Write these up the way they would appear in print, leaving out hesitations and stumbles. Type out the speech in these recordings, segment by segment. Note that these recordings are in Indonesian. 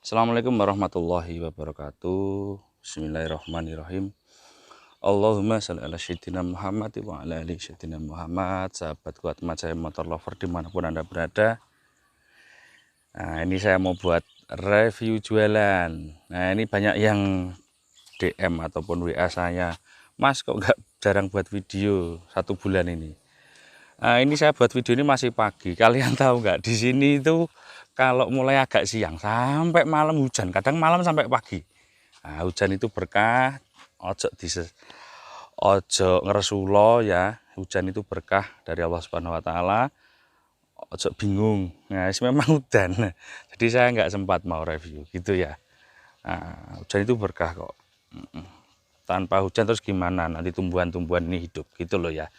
Assalamualaikum warahmatullahi wabarakatuh. Bismillahirrahmanirrahim. Allahumma sholli ala sayyidina Muhammad wa ala ali sayyidina Muhammad. Sahabat kuat saya motor lover dimanapun Anda berada. Nah, ini saya mau buat review jualan. Nah, ini banyak yang DM ataupun WA saya, Mas kok nggak jarang buat video 1 bulan ini. Nah, ini saya buat video ini masih pagi. Kalian tahu nggak, di sini itu kalau mulai agak siang sampai malam hujan, kadang malam sampai pagi. Nah, hujan itu berkah, ojo ngeresulo ya. Hujan itu berkah dari Allah Subhanahu wa taala. Ojo bingung. Nah, memang hujan. Jadi saya nggak sempat mau review gitu ya. Nah, hujan itu berkah kok. Tanpa hujan terus gimana? Nanti tumbuhan-tumbuhan ini hidup gitu loh ya.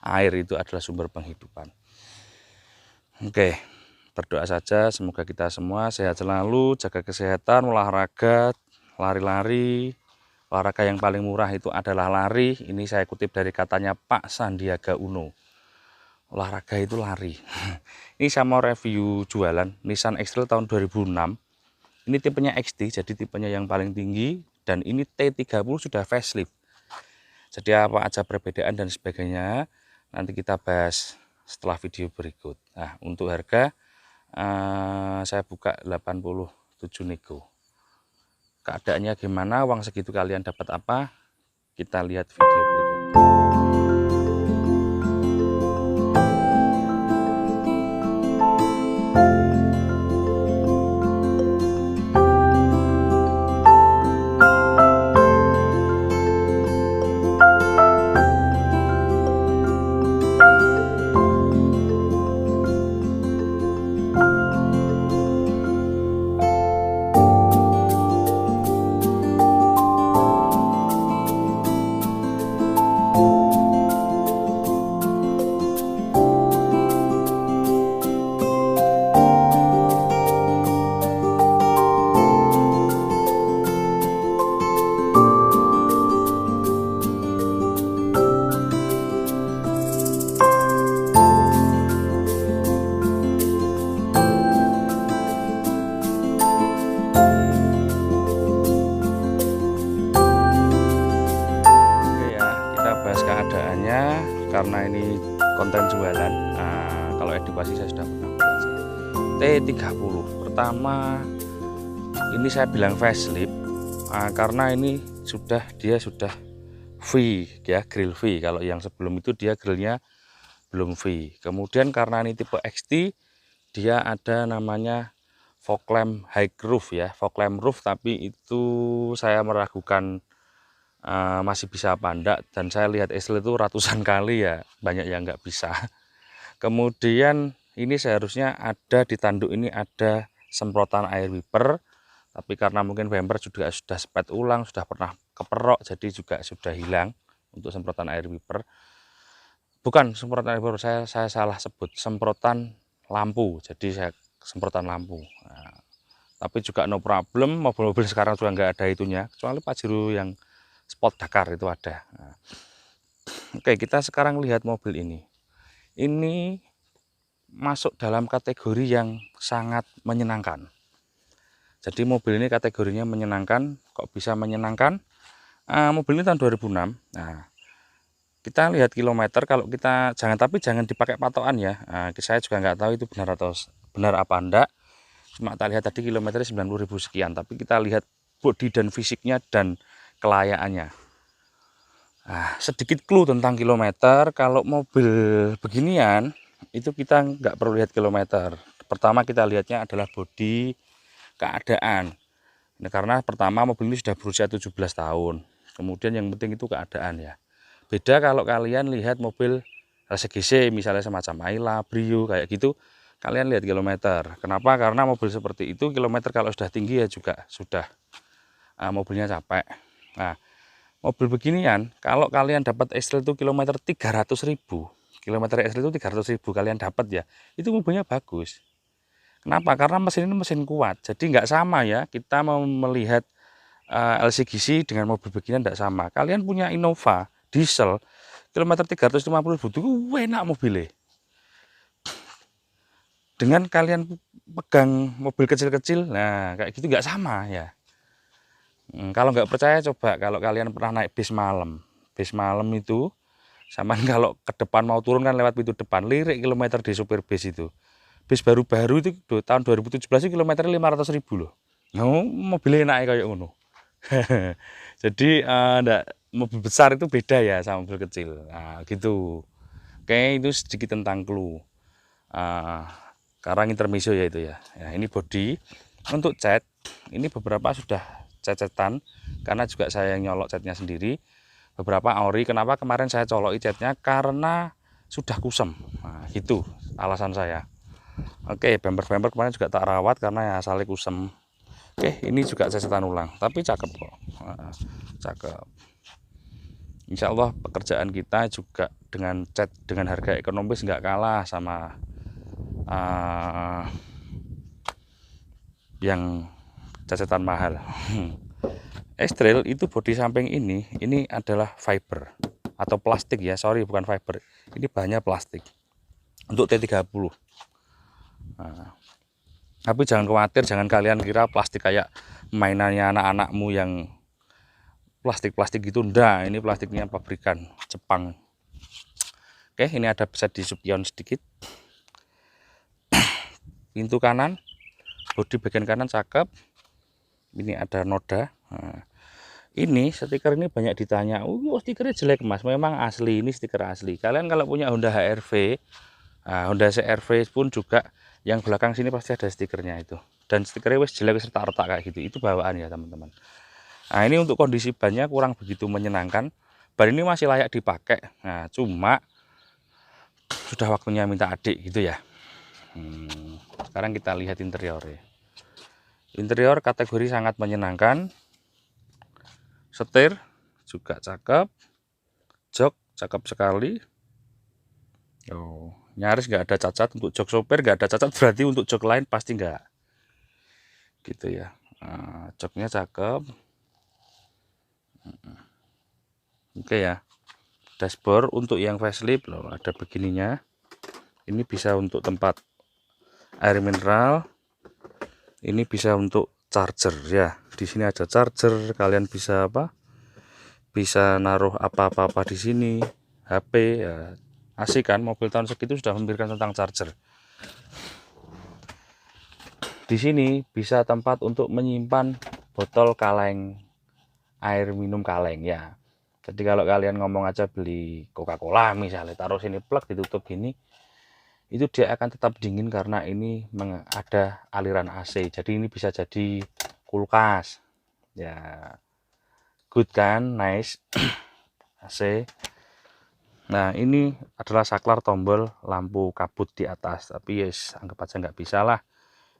Air itu adalah sumber penghidupan. Oke, berdoa saja semoga kita semua sehat selalu, jaga kesehatan, olahraga, lari-lari. Olahraga yang paling murah itu adalah lari. Ini saya kutip dari katanya Pak Sandiaga Uno. Olahraga itu lari. Ini saya mau review jualan Nissan X-Trail tahun 2006. Ini tipenya XT, jadi tipenya yang paling tinggi. Dan ini T30 sudah facelift. Jadi apa aja perbedaan dan sebagainya nanti kita bahas setelah video berikut. Nah, untuk harga saya buka 87 nego. Keadaannya gimana, uang segitu kalian dapat apa? Kita lihat video berikut. Keadaannya karena ini konten jualan. Nah, kalau edukasi saya sudah pernah buat sih. T30 pertama ini saya bilang facelift karena ini dia sudah V ya, grill V. Kalau yang sebelum itu dia grillnya belum V. Kemudian karena ini tipe XT, dia ada namanya fog lamp high roof ya, fog lamp roof, tapi itu saya meragukan masih bisa apa enggak, dan saya lihat X-Trail itu ratusan kali ya banyak yang nggak bisa. Kemudian ini seharusnya ada di tanduk ini ada semprotan air wiper, tapi karena mungkin bumper juga sudah sepet ulang, sudah pernah keperok, jadi juga sudah hilang untuk semprotan air wiper. Bukan semprotan air wiper, saya salah sebut, semprotan lampu, jadi saya semprotan lampu. Nah, tapi juga no problem, mobil-mobil sekarang juga nggak ada itunya, kecuali Pajero yang Sport Dakar itu ada. Nah, oke, kita sekarang lihat mobil ini. Ini masuk dalam kategori yang sangat menyenangkan. Jadi mobil ini kategorinya menyenangkan. Kok bisa menyenangkan? Mobil ini tahun 2006. Nah, kita lihat kilometer. Kalau kita jangan dipakai patokan ya. Saya juga nggak tahu itu benar apa enggak. Cuma kita lihat tadi kilometernya 90.000 sekian. Tapi kita lihat bodi dan fisiknya dan kelayakannya. Nah, sedikit clue tentang kilometer. Kalau mobil beginian itu kita nggak perlu lihat kilometer. Pertama kita lihatnya adalah bodi, keadaan. Nah, karena pertama mobil ini sudah berusia 17 tahun. Kemudian yang penting itu keadaan ya. Beda kalau kalian lihat mobil LCGC misalnya semacam Ayla, Brio kayak gitu, kalian lihat kilometer. Kenapa? Karena mobil seperti itu kilometer kalau sudah tinggi ya juga sudah mobilnya capek. Nah, mobil beginian kalau kalian dapat X-Trail itu kilometer 300.000, kilometer X-Trail itu 300.000 kalian dapat ya, itu mobilnya bagus. Kenapa? Karena mesin ini mesin kuat, jadi nggak sama ya, kita mau melihat LCGC dengan mobil beginian tidak sama. Kalian punya Innova diesel kilometer 350.000 itu enak mobilnya. Dengan kalian pegang mobil kecil-kecil, nah kayak gitu nggak sama ya. Kalau nggak percaya coba kalau kalian pernah naik bis malam itu, sama kalau ke depan mau turun kan lewat pintu depan, lirik kilometer di supir bis itu. Bis baru-baru itu tahun 2017 itu kilometer 500.000 loh. No, mobilnya naik kayak ngono. Jadi enggak, mobil besar itu beda ya sama mobil kecil. Nah, gitu. Oke, itu sedikit tentang clue. Sekarang intermezzo ya itu ya. Ya, ini body. Untuk cat, ini beberapa sudah cat-catan karena juga saya yang nyolok catnya sendiri. Beberapa ori, kenapa kemarin saya coloki catnya karena sudah kusem. Nah, gitu alasan saya. Oke, bumper-bumper kemarin juga tak rawat karena ya asalnya kusem. Oke, ini juga cecetan ulang, tapi cakep kok. Cakep. Insya Allah pekerjaan kita juga dengan cat dengan harga ekonomis nggak kalah sama yang cecetan mahal. Ekstril itu bodi samping ini adalah fiber atau plastik ya, sorry bukan fiber. Ini bahannya plastik untuk T30. Nah, tapi jangan khawatir, jangan kalian kira plastik kayak mainannya anak-anakmu yang plastik-plastik gitu. Enggak, ini plastiknya pabrikan Jepang. Oke, ini ada bisa di spion sedikit. Pintu kanan, bodi bagian kanan cakep. Ini ada noda. Nah, ini stiker ini banyak ditanya, oh stikernya jelek mas. Memang asli, ini stiker asli. Kalian kalau punya Honda HR-V, Honda CR-V pun juga yang belakang sini pasti ada stikernya itu. Dan stikernya wis jelek serta retak kayak gitu. Itu bawaan ya teman-teman. Nah, ini untuk kondisi bannya kurang begitu menyenangkan. Ban ini masih layak dipakai. Nah, cuma sudah waktunya minta adik gitu ya. Sekarang kita lihat interiornya. Interior kategori sangat menyenangkan. Setir juga cakep. Jok cakep sekali. Oh, nyaris nggak ada cacat. Untuk jok sopir nggak ada cacat, berarti untuk jok lain pasti nggak. Gitu ya. Nah, joknya cakep. Oke ya. Dashboard untuk yang facelift loh, ada begininya. Ini bisa untuk tempat air mineral. Ini bisa untuk charger ya. Di sini ada charger, kalian bisa apa? Bisa naruh apa-apa di sini, HP ya. Asik kan, mobil tahun segitu sudah memikirkan tentang charger. Di sini bisa tempat untuk menyimpan botol kaleng, air minum kaleng ya. Jadi kalau kalian ngomong aja beli Coca-Cola misalnya, taruh sini plug ditutup gini, itu dia akan tetap dingin karena ini ada aliran AC. Jadi ini bisa jadi kulkas ya, good kan, nice. AC. Nah, ini adalah saklar tombol lampu kabut di atas, tapi yes, anggap aja nggak bisa lah.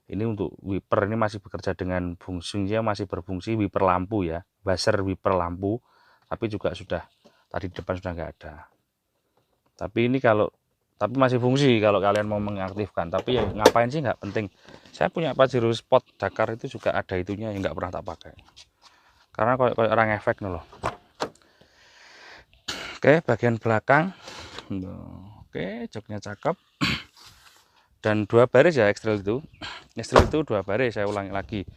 Ini untuk wiper, ini masih bekerja dengan fungsinya, masih berfungsi wiper lampu ya, buzzer wiper lampu, tapi juga sudah tadi di depan sudah nggak ada. Tapi ini tapi masih fungsi kalau kalian mau mengaktifkan. Tapi ya ngapain sih, nggak penting. Saya punya Pajero Sport Dakar itu juga ada itunya yang nggak pernah tak pakai. Karena kayak orang efek nih loh. Oke, bagian belakang. Oke, joknya cakep. Dan 2 baris ya ekstril itu. Ekstril itu 2 baris, saya ulangi lagi.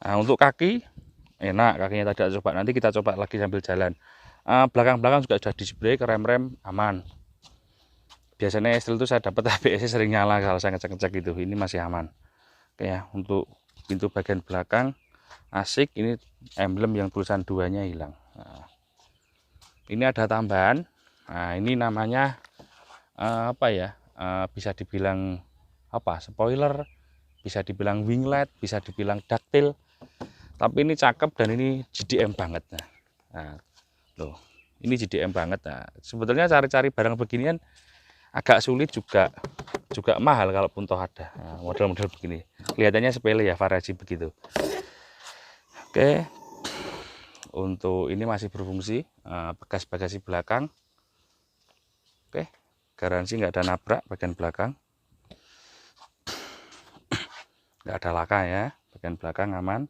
Nah, untuk kaki enak, kakinya tadi coba. Nanti kita coba lagi sambil jalan. Belakang-belakang juga sudah display, rem-rem aman. Biasanya ekstril itu saya dapat ABS sering nyala kalau saya ngecek-ngecek gitu. Ini masih aman. Oke ya, untuk pintu bagian belakang asik. Ini emblem yang tulisan 2-nya hilang. Nah, ini ada tambahan. Nah, ini namanya apa ya? Bisa dibilang apa? Spoiler, bisa dibilang winglet, bisa dibilang ductile. Tapi ini cakep dan ini JDM banget. Nah, loh, ini JDM banget. Nah, sebetulnya cari-cari barang beginian agak sulit juga mahal kalaupun toh ada. Nah, model-model begini kelihatannya sepele ya, variasi begitu. Oke, untuk ini masih berfungsi, bagasi belakang. Oke, garansi nggak ada nabrak bagian belakang, nggak ada laka ya, bagian belakang aman.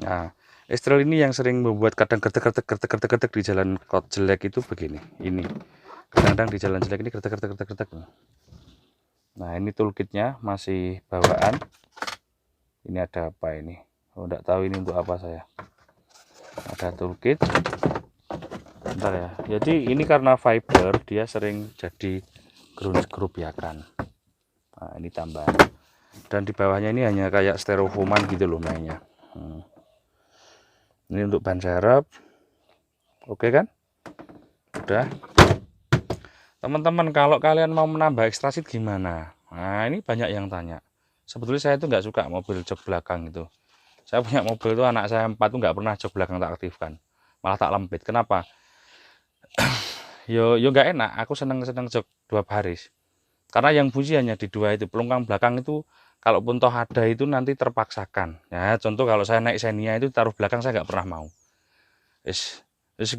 Nah, ekstril ini yang sering membuat kadang gertek di jalan kot jelek itu begini. Ini kadang-kadang di jalan jelek ini gertek. Nah, ini toolkitnya masih bawaan. Ini ada apa ini? Oh, enggak tahu ini untuk apa saya. Ada toolkit. Bentar ya. Jadi ini karena fiber, dia sering jadi gerus-gerubiakan. Nah, ini tambahan. Dan di bawahnya ini hanya kayak styrofoaman gitu loh mainnya. Ini untuk ban serep. Oke kan? Udah. Teman-teman, kalau kalian mau menambah ekstrasit gimana? Nah, ini banyak yang tanya. Sebetulnya saya itu nggak suka mobil jok belakang itu. Saya punya mobil itu, anak saya 4 tuh nggak pernah jok belakang tak aktifkan. Malah tak lempit. Kenapa? Yo nggak enak. Aku seneng jok 2 baris. Karena yang bunyi hanya di 2 itu. Pelungkang belakang itu, kalaupun toh ada itu nanti terpaksakan. Ya, contoh kalau saya naik Xenia itu taruh belakang saya nggak pernah mau. Wis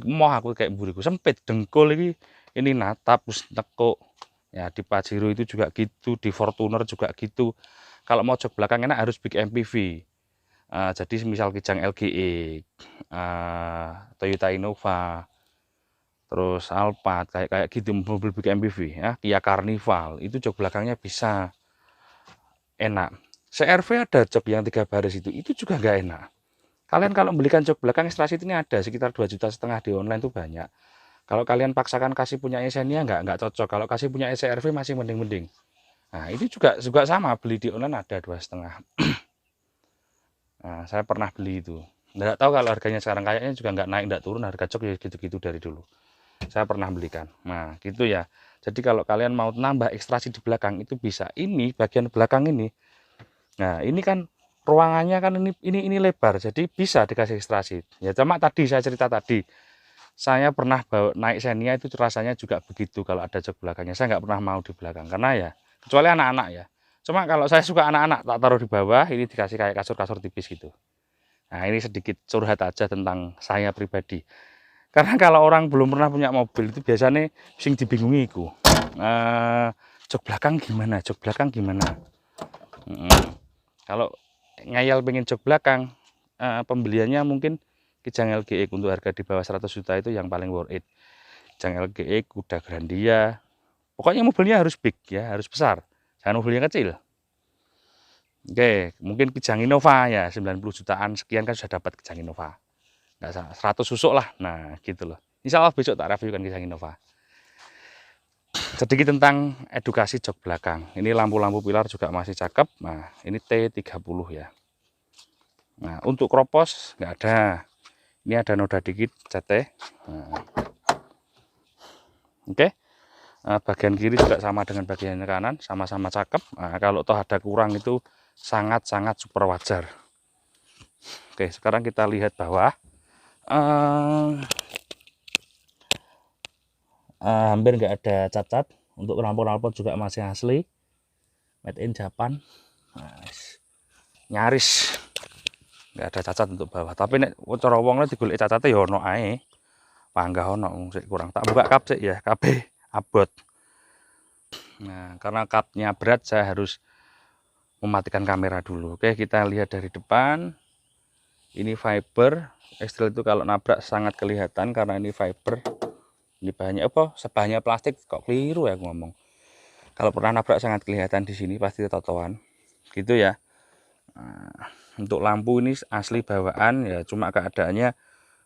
mau aku kayak buriku sempit dengkul ini natap terus nekuk. Ya di Pajero itu juga gitu, di Fortuner juga gitu. Kalau mau jok belakang enak harus big MPV. Jadi misal Kijang LGE, Toyota Innova, terus Alphard kayak gitu, mobil big MPV ya, Kia Carnival itu jok belakangnya bisa enak. CR-V ada jok yang 3 baris itu juga nggak enak. Kalian kalau belikan jok belakang ekstrasit ini ada sekitar 2,5 juta di online tuh banyak. Kalau kalian paksakan kasih punya Xenia nggak cocok. Kalau kasih punya CR-V masih mending-mending. Nah, ini juga sama, beli di online ada 2,5. Nah, saya pernah beli itu. Nggak tahu kalau harganya sekarang, kayaknya juga nggak naik, nggak turun, harga jok ya gitu-gitu dari dulu. Saya pernah belikan. Nah, gitu ya. Jadi kalau kalian mau nambah ekstrasit di belakang itu bisa. Ini bagian belakang ini. Nah, ini kan ruangannya kan ini lebar, jadi bisa dikasih ekstrasit. Ya cuma tadi saya cerita tadi, saya pernah bawa naik Xenia itu rasanya juga begitu kalau ada jok belakangnya. Saya nggak pernah mau di belakang karena ya kecuali anak-anak ya. Cuma kalau saya suka anak-anak tak taruh di bawah, ini dikasih kayak kasur-kasur tipis gitu. Nah, ini sedikit curhat aja tentang saya pribadi. Karena kalau orang belum pernah punya mobil itu biasanya sing dibingungi iku. Jok belakang gimana? Jok belakang gimana? Kalau ngayal pengen jok belakang, pembeliannya mungkin Kijang LGE untuk harga di bawah 100 juta itu yang paling worth it. Kijang LGE, Kuda Grandia, pokoknya mobilnya harus big ya, harus besar, jangan mobilnya kecil. Oke, mungkin Kijang Innova ya 90 jutaan sekian kan sudah dapat Kijang Innova, nggak salah 100 susuk lah. Nah gitu loh, insya Allah besok tak reviewkan Kijang Innova. Sedikit tentang edukasi jok belakang. Ini lampu-lampu pilar juga masih cakep. Nah ini T30 ya. Nah untuk kropos nggak ada. Ini ada noda dikit CT. Nah. Oke. Bagian kiri juga sama dengan bagian kanan, sama-sama cakep. Nah, kalau toh ada kurang itu sangat-sangat super wajar. Oke, sekarang kita lihat bawah. Hampir nggak ada cacat. Untuk knalpot juga masih asli, made in Japan. Nah, nyaris nggak ada cacat untuk bawah. Tapi nek cara wong digolek cacate ya ono ae. Panggah ono sik kurang. Tak buka kap sik ya, kabeh abot. Nah, karena kapnya berat saya harus mematikan kamera dulu. Oke, kita lihat dari depan. Ini fiber. Ekstril itu kalau nabrak sangat kelihatan karena ini fiber. Ini bahannya apa? Sebahannya plastik, kok keliru ya aku ngomong. Kalau pernah nabrak sangat kelihatan di sini pasti totoan. Gitu ya. Nah, untuk lampu ini asli bawaan ya, cuma keadaannya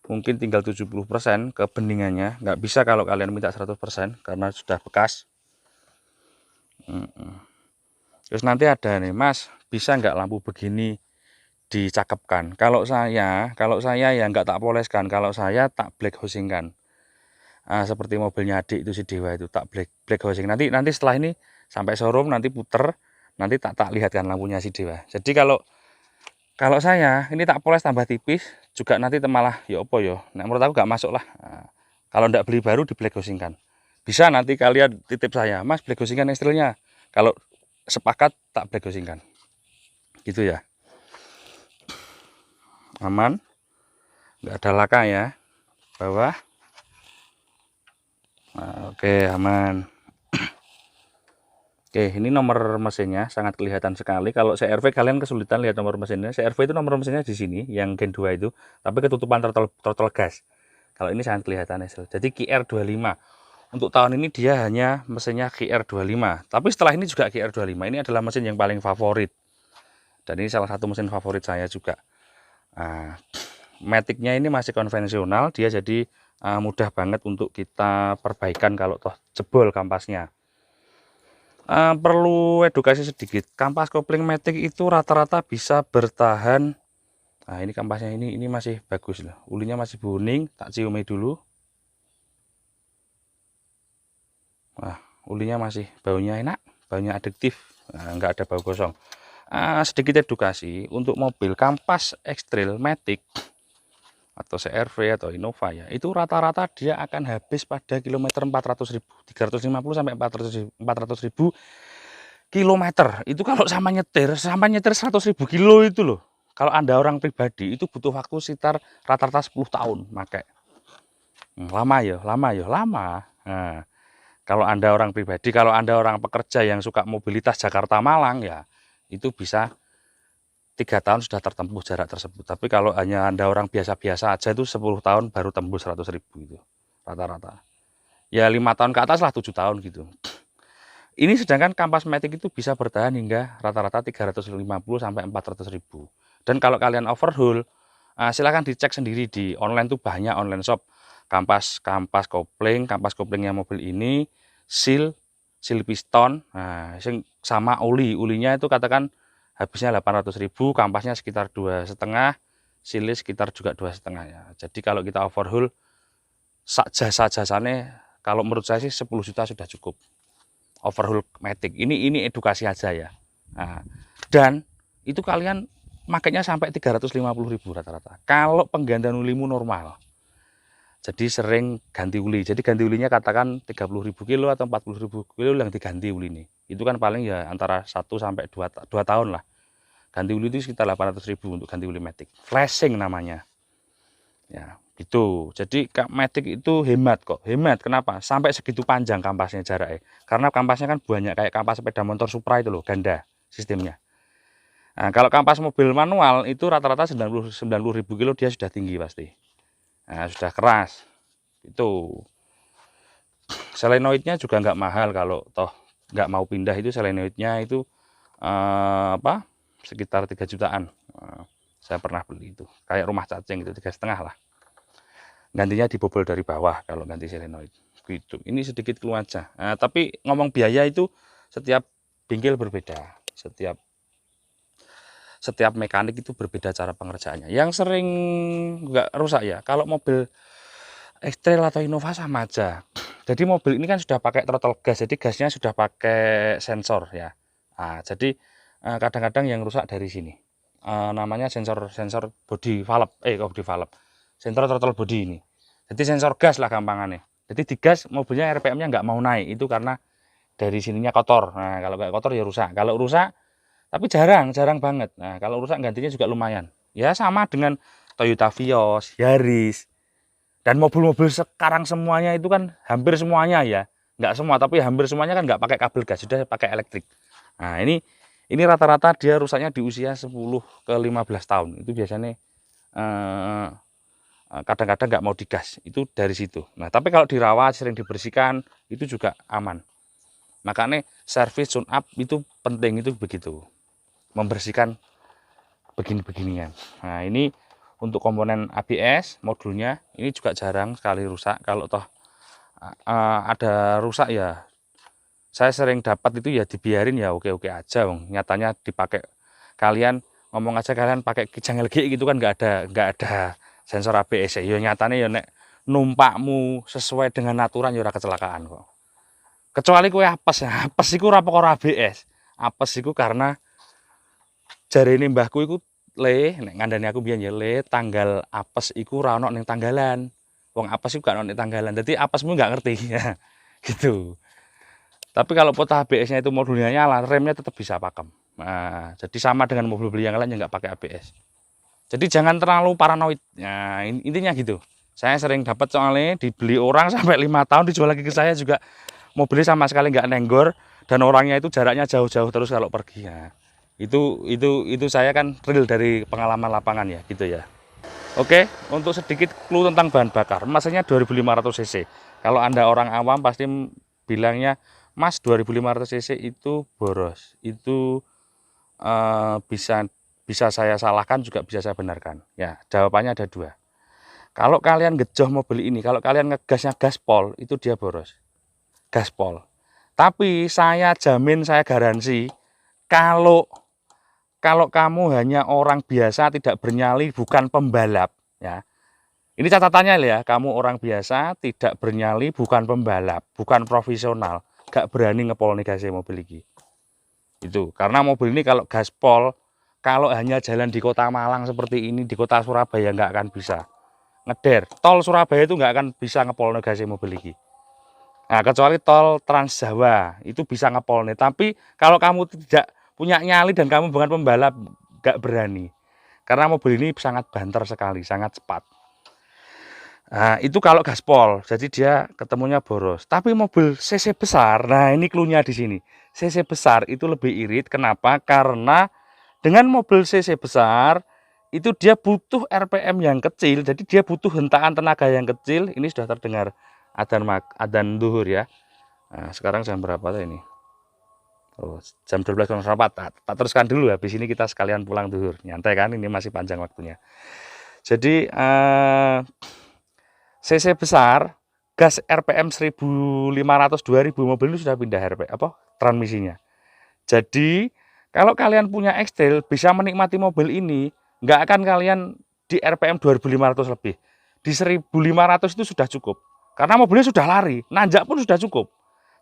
mungkin tinggal 70% kebeningannya. Nggak bisa kalau kalian minta 100% karena sudah bekas. Terus nanti ada nih, Mas, bisa nggak lampu begini dicakepkan? Kalau saya ya nggak tak poleskan, kalau saya tak black housing-kan. Seperti mobilnya adik itu si Dewa itu tak black housing. Nanti setelah ini sampai showroom nanti puter, nanti tak lihatkan lampunya si Dewa. Jadi kalau saya ini tak poles tambah tipis juga nanti malah ya apa ya. Nah, menurut aku nggak masuk lah. Kalau nggak beli baru di black housing-kan. Bisa nanti kalian titip saya, Mas, black housing-kan ekstrilnya. Kalau sepakat tak black housing-kan. Gitu ya. Aman. Nggak ada laka ya. Bawah. Nah, oke, aman. Oke, ini nomor mesinnya sangat kelihatan sekali. Kalau CR-V kalian kesulitan lihat nomor mesinnya. CR-V itu nomor mesinnya di sini, yang Gen 2 itu, tapi ketutupan throttle gas. Kalau ini sangat kelihatan hasil. Jadi QR25. Untuk tahun ini dia hanya mesinnya GR25. Tapi setelah ini juga GR25. Ini adalah mesin yang paling favorit. Dan ini salah satu mesin favorit saya juga. Nah, Matic-nya ini masih konvensional, dia jadi mudah banget untuk kita perbaikan kalau toh jebol kampasnya. Perlu edukasi sedikit, kampas kopling Matic itu rata-rata bisa bertahan. Nah, ini kampasnya ini masih bagus loh, ulinya masih bening, tak ciumi dulu. Wah, ulinya masih baunya enak, baunya adiktif, nggak ada bau gosong. Sedikit edukasi untuk mobil kampas X-Trail Matic atau CR-V atau Innova ya, itu rata-rata dia akan habis pada kilometer 400.000, 350 sampai 400.000 kilometer. Itu kalau sama nyetir 100.000 kilo itu loh. Kalau Anda orang pribadi itu butuh waktu sekitar rata-rata 10 tahun pakai. Lama ya, lama. Nah, kalau Anda orang pribadi, kalau Anda orang pekerja yang suka mobilitas Jakarta Malang ya, itu bisa 3 tahun sudah tertempuh jarak tersebut. Tapi kalau hanya Anda orang biasa-biasa aja itu 10 tahun baru tembus 100.000 itu rata-rata. Ya 5 tahun ke atas lah, 7 tahun gitu. Ini sedangkan kampas Matic itu bisa bertahan hingga rata-rata 350 sampai 400.000. Dan kalau kalian overhaul, silahkan dicek sendiri di online tuh banyak online shop. Kampas koplingnya mobil ini, seal piston, sama ulinya itu katakan habisnya 800.000, kampasnya sekitar 2,5, silnya sekitar juga 2,5 ya. Jadi kalau kita overhaul sak jasa-jasane, kalau menurut saya sih 10 juta sudah cukup. Overhaul Matic. Ini edukasi aja ya. Nah, dan itu kalian makanya sampai 350.000 rata-rata. Kalau penggantian ulimu normal. Jadi sering ganti uli. Jadi ganti ulinya katakan 30.000 kilo atau 40.000 kilo yang diganti uli ini. Itu kan paling ya antara 1 sampai 2 tahun lah. Ganti uli itu sekitar 800.000 untuk ganti uli Matic. Flashing namanya. Ya, gitu. Jadi Matic itu hemat kok. Hemat kenapa? Sampai segitu panjang kampasnya jaraknya. Karena kampasnya kan banyak kayak kampas sepeda motor Supra itu loh, ganda sistemnya. Nah, kalau kampas mobil manual itu rata-rata 90.000 kilo dia sudah tinggi pasti. Nah, sudah keras. Itu. Selenoidnya juga nggak mahal kalau toh nggak mau pindah itu selenoidnya itu sekitar 3 jutaan. Saya pernah beli itu kayak rumah cacing itu 3,5 lah. Gantinya dibobol dari bawah kalau ganti selenoid gitu. Ini sedikit keluar aja. Nah, tapi ngomong biaya itu setiap bengkel berbeda, setiap mekanik itu berbeda cara pengerjaannya. Yang sering nggak rusak ya kalau mobil X-Trail atau Innova sama aja. Jadi mobil ini kan sudah pakai throttle gas, jadi gasnya sudah pakai sensor ya. Nah, jadi kadang-kadang yang rusak dari sini. Namanya sensor body valve, sensor throttle body ini. Jadi sensor gas lah gampangannya. Jadi digas mobilnya RPM-nya nggak mau naik, itu karena dari sininya kotor. Nah, kalau nggak kotor ya rusak. Kalau rusak, tapi jarang banget. Nah, kalau rusak gantinya juga lumayan. Ya sama dengan Toyota Vios, Yaris, dan mobil-mobil sekarang semuanya itu kan hampir semuanya ya. Nggak semua, tapi hampir semuanya kan nggak pakai kabel gas, sudah pakai elektrik. Nah, ini rata-rata dia rusaknya di usia 10 ke 15 tahun. Itu biasanya kadang-kadang nggak mau digas. Itu dari situ. Nah, tapi kalau dirawat, sering dibersihkan, itu juga aman. Makanya servis tune up itu penting, itu begitu. Membersihkan begini-beginian. Nah, ini untuk komponen ABS modulnya ini juga jarang sekali rusak. Kalau toh ada rusak ya saya sering dapat itu ya dibiarin ya oke-oke aja, nyatanya dipakai kalian ngomong aja kalian pakai kijang LG gitu kan nggak ada sensor ABS ya nyatanya ya nek numpakmu sesuai dengan aturan ya ora kecelakaan kok. Kecuali kowe apes iku ora perkara ABS. Apes iku karena jarene mbahku iku nek ngandani aku biyen ya tanggal apes iku ora ono ning tanggalan. Wong apes iku gak ono ning tanggalan. Dadi apesmu nggak ngerti ya. Gitu. Tapi kalau pota ABS-nya itu modulnya nyala, remnya tetap bisa pakem. Nah, jadi sama dengan mobil-mobil yang lain yang nggak pakai ABS. Jadi jangan terlalu paranoid. Nah, intinya gitu. Saya sering dapat soalnya dibeli orang sampai 5 tahun dijual lagi ke saya juga mobilnya sama sekali nggak nenggor dan orangnya itu jaraknya jauh-jauh terus kalau pergi. Nah, itu saya kan real dari pengalaman lapangan ya, gitu ya. Oke, untuk sedikit clue tentang bahan bakar, mesinnya 2500 cc. Kalau Anda orang awam pasti bilangnya, Mas 2500 cc itu boros. Itu bisa saya salahkan, juga bisa saya benarkan. Ya, jawabannya ada dua. Kalau kalian gejoh mobil ini, kalau kalian ngegasnya gaspol, itu dia boros. Gaspol. Tapi saya jamin, saya garansi, kalau kamu hanya orang biasa, tidak bernyali, bukan pembalap, ya. Ini catatannya ya, kamu orang biasa, tidak bernyali, bukan pembalap, bukan profesional, gak berani ngepol nih gasnya mobil ini. Itu karena mobil ini kalau gaspol, kalau hanya jalan di kota Malang seperti ini, di kota Surabaya nggak akan bisa ngeder. Tol Surabaya itu nggak akan bisa ngepol nih gasnya mobil ini. Nah, kecuali tol Trans Jawa itu bisa ngepol nih. Tapi kalau kamu tidak punya nyali dan kamu bukan pembalap, nggak berani. Karena mobil ini sangat banter sekali, sangat cepat. Nah, itu kalau gaspol, jadi dia ketemunya boros. Tapi mobil cc besar, nah ini cluenya di sini. cc besar itu lebih irit. Kenapa? Karena dengan mobil cc besar itu dia butuh RPM yang kecil, jadi dia butuh hentaan tenaga yang kecil. Ini sudah terdengar adzan duhur ya. Nah, sekarang jam berapa ini? Oh, jam 12.04. Tak teruskan dulu, habis ini kita sekalian pulang duhur. Nyantai kan, ini masih panjang waktunya. Jadi cc besar, gas RPM 1500-2000, mobil ini sudah pindah transmisinya. Jadi kalau kalian punya X-Trail bisa menikmati mobil ini, nggak akan kalian di RPM 2500 lebih. Di 1500 itu sudah cukup. Karena mobilnya sudah lari, nanjak pun sudah cukup.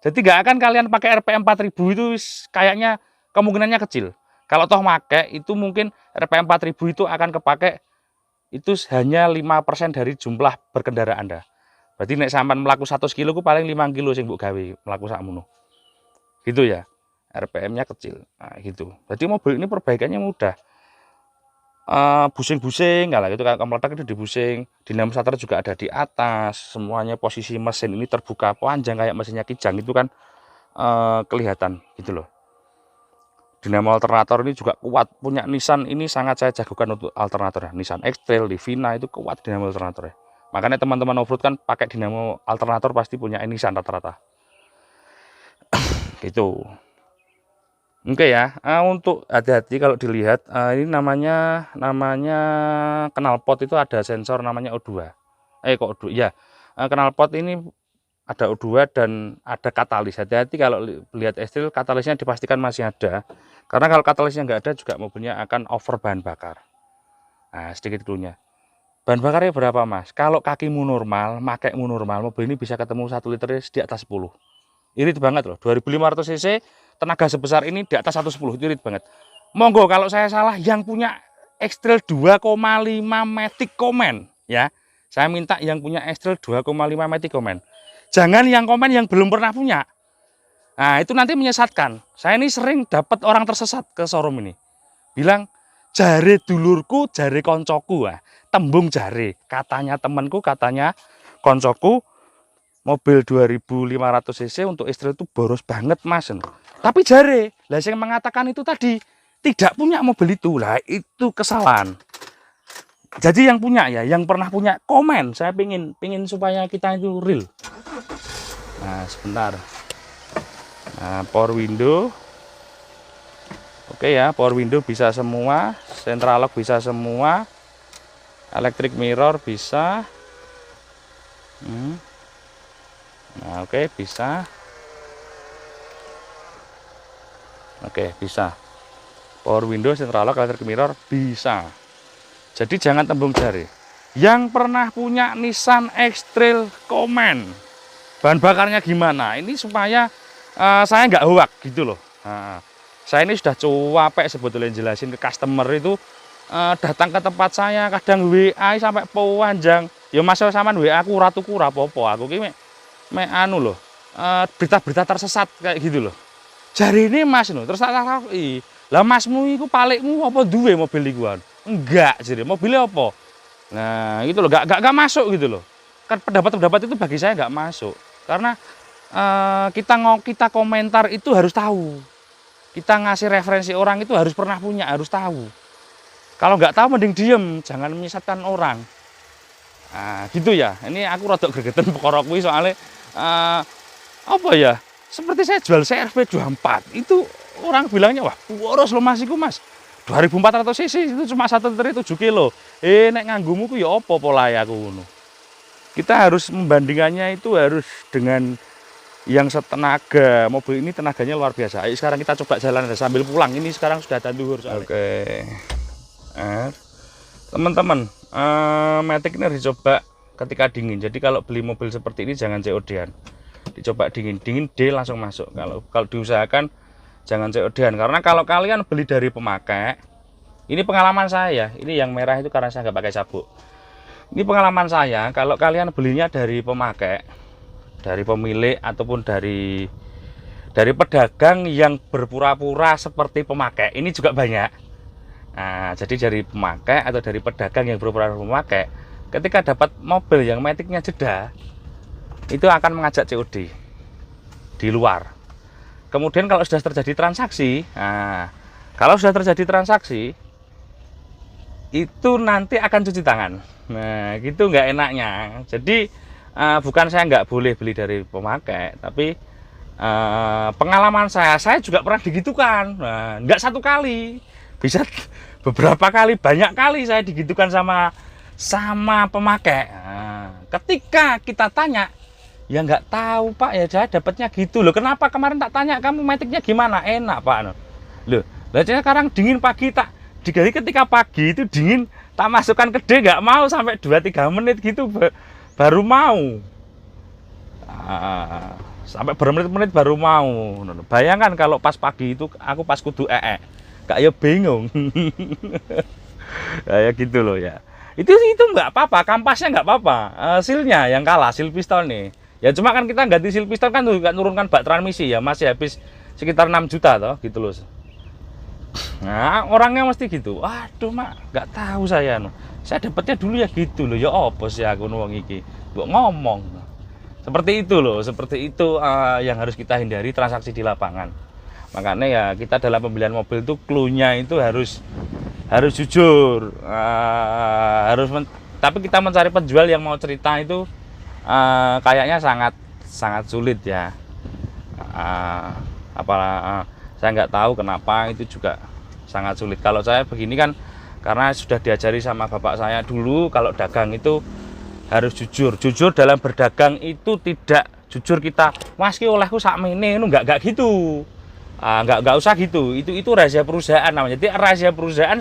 Jadi nggak akan kalian pakai RPM 4000 itu kayaknya kemungkinannya kecil. Kalau toh make itu mungkin RPM 4000 itu akan kepake itu hanya 5% dari jumlah berkendara Anda. Berarti nek sampean melaku 100 kilo ku paling 5 kilo sing mbok gawe melaku sakmono. Gitu ya. RPM-nya kecil. Nah, gitu. Jadi mobil ini perbaikannya mudah. Busing-busing, kalau itu kalau meledak itu dibusing. Dinamo starter juga ada di atas. Semuanya posisi mesin ini terbuka panjang kayak mesinnya Kijang itu kan kelihatan gitu loh. Dinamo alternator ini juga kuat, punya Nissan ini sangat saya jagokan untuk alternator ya. Nissan X-Trail, Livina itu kuat dinamo alternator ya. Makanya teman-teman offroad kan pakai dinamo alternator pasti punya Nissan rata-rata. Gitu. Oke ya, untuk hati-hati kalau dilihat ini namanya knalpot itu ada sensor namanya O2. Kok O2 ya. Knalpot ini ada O2 dan ada katalis. Hati-hati kalau lihat X-Trail, katalisnya dipastikan masih ada. Karena kalau katalisnya nggak ada juga mobilnya akan over bahan bakar. Nah, sedikit cluenya. Bahan bakarnya berapa, Mas? Kalau kakimu normal, makaimu normal, mobil ini bisa ketemu 1 liter di atas 10. Irit banget loh, 2500 cc tenaga sebesar ini di atas 110, itu irit banget. Monggo kalau saya salah yang punya X-Trail 2,5 Matic komen ya. Saya minta yang punya X-Trail 2,5 Matic komen. Jangan yang komen yang belum pernah punya. Nah, itu nanti menyesatkan. Saya ini sering dapat orang tersesat ke showroom ini. Bilang, jare dulurku, jare koncoku. Nah, tembung jare. Katanya temanku, katanya koncoku, mobil 2500 cc untuk X-Trail itu boros banget, Mas. Tapi jare, lah yang mengatakan itu tadi tidak punya mobil itu. Lah, itu kesalahan. Jadi yang punya ya, yang pernah punya komen. Saya pingin supaya kita itu real. Nah, sebentar. Nah, power window. Oke ya, power window bisa semua, central lock bisa semua, electric mirror bisa. Nah, oke, bisa. Oke, bisa. Power window, central lock, electric mirror bisa. Jadi jangan tembung jari. Yang pernah punya Nissan X-Trail komen. Bahan bakarnya gimana? Ini supaya saya nggak hoak gitu loh. Nah, saya ini sudah capek sebetulnya jelasin ke customer itu datang ke tempat saya kadang WA sampai panjang. Ya Mas sampean WA aku ora tuku ora apa-apa. Aku ki mek anu loh. Berita-berita tersesat kayak gitu loh. Jari ini Mas no, terus tak takoki. Lah Masmu iku palikmu apa duwe mobil iku? Enggak, jadi mobilnya apa? Nah, gitu loh, enggak masuk gitu loh. Kan pendapat-pendapat itu bagi saya enggak masuk. Karena kita komentar itu harus tahu. Kita ngasih referensi orang itu harus pernah punya, harus tahu. Kalau nggak tahu mending diem, jangan menyesatkan orang. Gitu ya. Ini aku rodok gregetan perkara kuwi soalnya apa ya? Seperti saya jual CRV 24 itu orang bilangnya wah boros loh Mas iku Mas. 2400 cc itu cuma 1 liter 7 kilo. Nek nganggumu ku ya apa polahe aku ngono. Kita harus membandingannya itu harus dengan yang setenaga. Mobil ini tenaganya luar biasa. Ayo sekarang kita coba jalan sambil pulang. Ini sekarang sudah ada duhur soalnya. Oke. Teman-teman, Matic ini harus dicoba ketika dingin. Jadi kalau beli mobil seperti ini jangan COD-an. Dicoba dingin D langsung masuk. Kalau diusahakan jangan COD-an karena kalau kalian beli dari pemakai, ini pengalaman saya. Ini yang merah itu karena saya nggak pakai sabuk. Ini pengalaman saya, kalau kalian belinya dari pemakai, dari pemilik ataupun dari pedagang yang berpura-pura seperti pemakai, ini juga banyak. Nah, jadi dari pemakai atau dari pedagang yang berpura-pura pemakai, ketika dapat mobil yang Matic-nya jeda, itu akan mengajak COD di luar. Kemudian kalau sudah terjadi transaksi, itu nanti akan cuci tangan. Nah, gitu nggak enaknya. Jadi bukan saya nggak boleh beli dari pemakai, tapi pengalaman saya juga pernah digitukan. Nah, nggak satu kali, bisa beberapa kali, banyak kali saya digitukan sama pemakai. Nah, ketika kita tanya, ya nggak tahu Pak, ya saya dapatnya gitu loh. Kenapa kemarin tak tanya kamu Matic-nya gimana? Enak Pak. Loh, sekarang dingin pagi tak digali ketika pagi itu dingin tak masukkan ke D nggak mau sampai 2-3 menit gitu baru mau. Sampai bermenit-menit baru mau. Bayangkan kalau pas pagi itu aku pas kudu kayak bingung. Kayak gitu loh ya. Itu nggak apa-apa, kampasnya nggak apa-apa. Silnya yang kalah, sil pistol nih. Ya cuma kan kita ganti sil pistol kan juga nurunkan bak transmisi ya, masih habis sekitar 6 juta toh gitu loh. Nah, orangnya mesti gitu. Waduh, Mak, nggak tahu saya Saya dapatnya dulu ya gitu loh. Ya apa sih aku wong iki. Mbok ngomong. Seperti itu loh, seperti itu yang harus kita hindari transaksi di lapangan. Makanya ya kita dalam pembelian mobil itu clue-nya itu harus jujur. Tapi kita mencari penjual yang mau cerita itu kayaknya sangat sulit ya. Saya nggak tahu kenapa itu juga sangat sulit. Kalau saya begini kan karena sudah diajari sama bapak saya dulu, kalau dagang itu harus jujur. Jujur dalam berdagang itu tidak jujur kita, Mas ki olehku sakmene, nggak gitu. Nggak usah gitu. Itu rahasia perusahaan namanya. Jadi rahasia perusahaan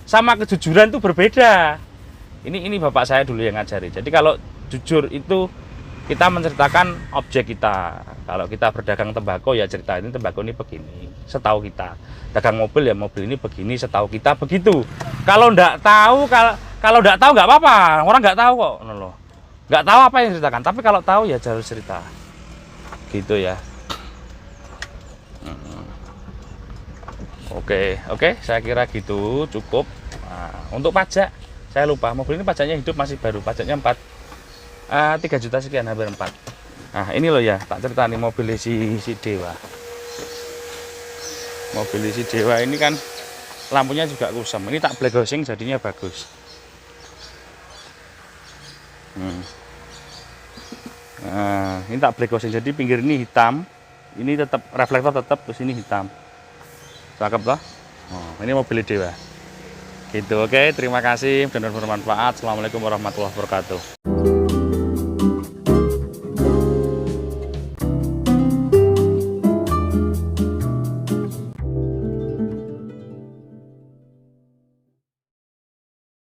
sama kejujuran itu berbeda. Ini bapak saya dulu yang ngajari. Jadi kalau jujur itu kita menceritakan objek kita. Kalau kita berdagang tembakau ya cerita ini tembakau ini begini, setahu kita. Dagang mobil ya mobil ini begini, setahu kita begitu. Kalau nggak tahu nggak apa-apa, orang nggak tahu kok, nggak tahu apa yang ceritakan. Tapi kalau tahu ya harus cerita, gitu ya. Oke, saya kira gitu cukup. Untuk pajak saya lupa, mobil ini pajaknya hidup masih baru, pajaknya 3 juta sekian, hampir 4. Nah ini loh ya, tak cerita nih mobil si Dewa. Mobil si Dewa ini kan lampunya juga kusam. Ini tak black housing jadinya bagus. Nah, ini tak black housing jadi pinggir ini hitam. Ini tetap reflektor tetap, terus ini hitam. Cakep toh? Ini mobil Dewa. Gitu, oke. Terima kasih, mudah-mudahan bermanfaat. Assalamualaikum warahmatullahi wabarakatuh.